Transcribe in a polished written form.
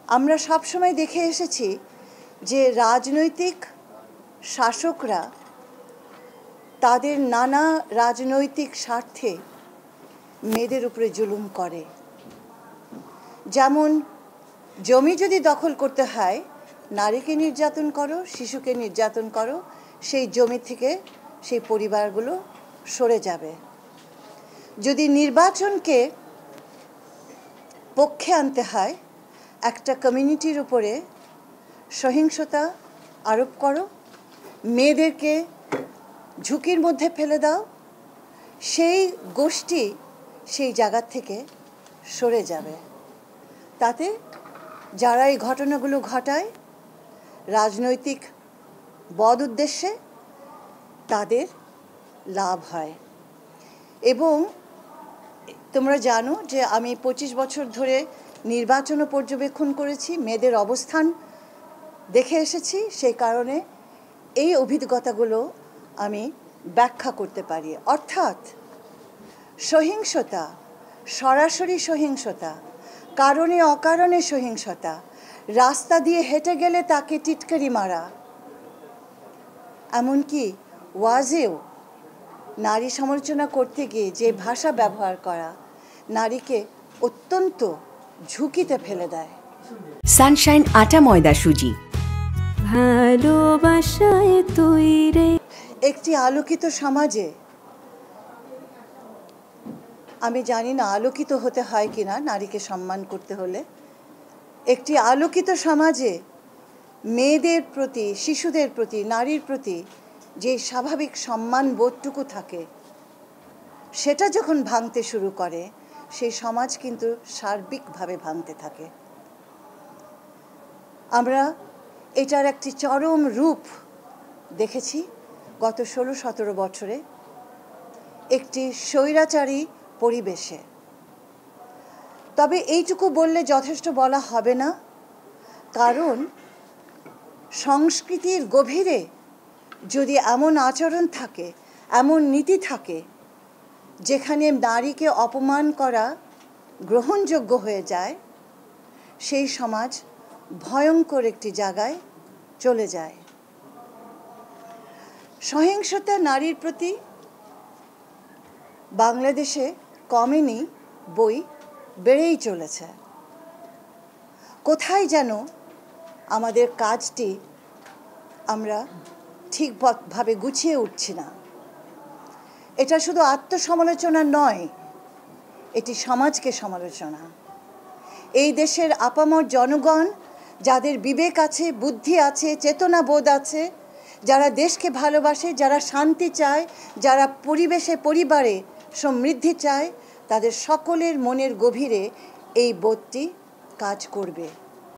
আমরা সব সময় দেখে এসেছি যে রাজনৈতিক শাসকরা তাদের নানা রাজনৈতিক স্বার্থে মেয়েদের উপরে জুলুম করে। যেমন জমি যদি দখল করতে হয়, নারীকে নির্যাতন করো, শিশুকে নির্যাতন করো, সেই জমি থেকে সেই পরিবারগুলো সরে যাবে। যদি নির্বাচনকে পক্ষে আনতে হয়, একটা কমিউনিটির উপরে সহিংসতা আরোপ করো, মেয়েদেরকে ঝুঁকির মধ্যে ফেলে দাও, সেই গোষ্ঠী সেই জায়গা থেকে সরে যাবে। তাতে যারা এই ঘটনাগুলো ঘটায় রাজনৈতিক বদ উদ্দেশ্যে, তাদের লাভ হয়। এবং তোমরা জানো যে আমি 25 বছর ধরে নির্বাচনও পর্যবেক্ষণ করেছি, মেয়েদের অবস্থান দেখে এসেছি। সেই কারণে এই অভিজ্ঞতাগুলো আমি ব্যাখ্যা করতে পারি। অর্থাৎ সহিংসতা, সরাসরি সহিংসতা, কারণে অকারণে সহিংসতা, রাস্তা দিয়ে হেঁটে গেলে তাকে টিটকারি মারা, এমনকি ওয়াজেও নারী সমালোচনা করতে গিয়ে যে ভাষা ব্যবহার করা নারীকে অত্যন্ত ঝুঁকিতে ফেলে দেয়। সানশাইন আটা ময়দা সুজি, ভালোবাসায় তৈরি একটি আলোকিত সমাজে, আমি জানি না আলোকিত হতে হয় কিনা নারীকে সম্মান করতে হলে, একটি আলোকিত সমাজে মেয়েদের প্রতি, শিশুদের প্রতি, নারীর প্রতি যে স্বাভাবিক সম্মান বোধটুকু থাকে, সেটা যখন ভাঙতে শুরু করে, সেই সমাজ কিন্তু সার্বিকভাবে ভাঙতে থাকে। আমরা এটার একটি চরম রূপ দেখেছি গত 16-17 বছরে একটি স্বৈরাচারী পরিবেশে। তবে এইটুকু বললে যথেষ্ট বলা হবে না, কারণ সংস্কৃতির গভীরে যদি এমন আচরণ থাকে, এমন নীতি থাকে, যেখানে নারীকে অপমান করা গ্রহণযোগ্য হয়ে যায়, সেই সমাজ ভয়ঙ্কর একটি জায়গায় চলে যায়। সহিংসতা নারীর প্রতি বাংলাদেশে কমেনি, বই বেড়েই চলেছে। কোথায় যেন আমাদের কাজটি আমরা ঠিকভাবে গুছিয়ে উঠছি না। এটা শুধু আত্মসমালোচনা নয়, এটি সমাজকে সমালোচনা। এই দেশের আপামর জনগণ, যাদের বিবেক আছে, বুদ্ধি আছে, চেতনাবোধ আছে, যারা দেশকে ভালোবাসে, যারা শান্তি চায়, যারা পরিবেশে পরিবারে সমৃদ্ধি চায়, তাদের সকলের মনের গভীরে এই বোধটি কাজ করবে।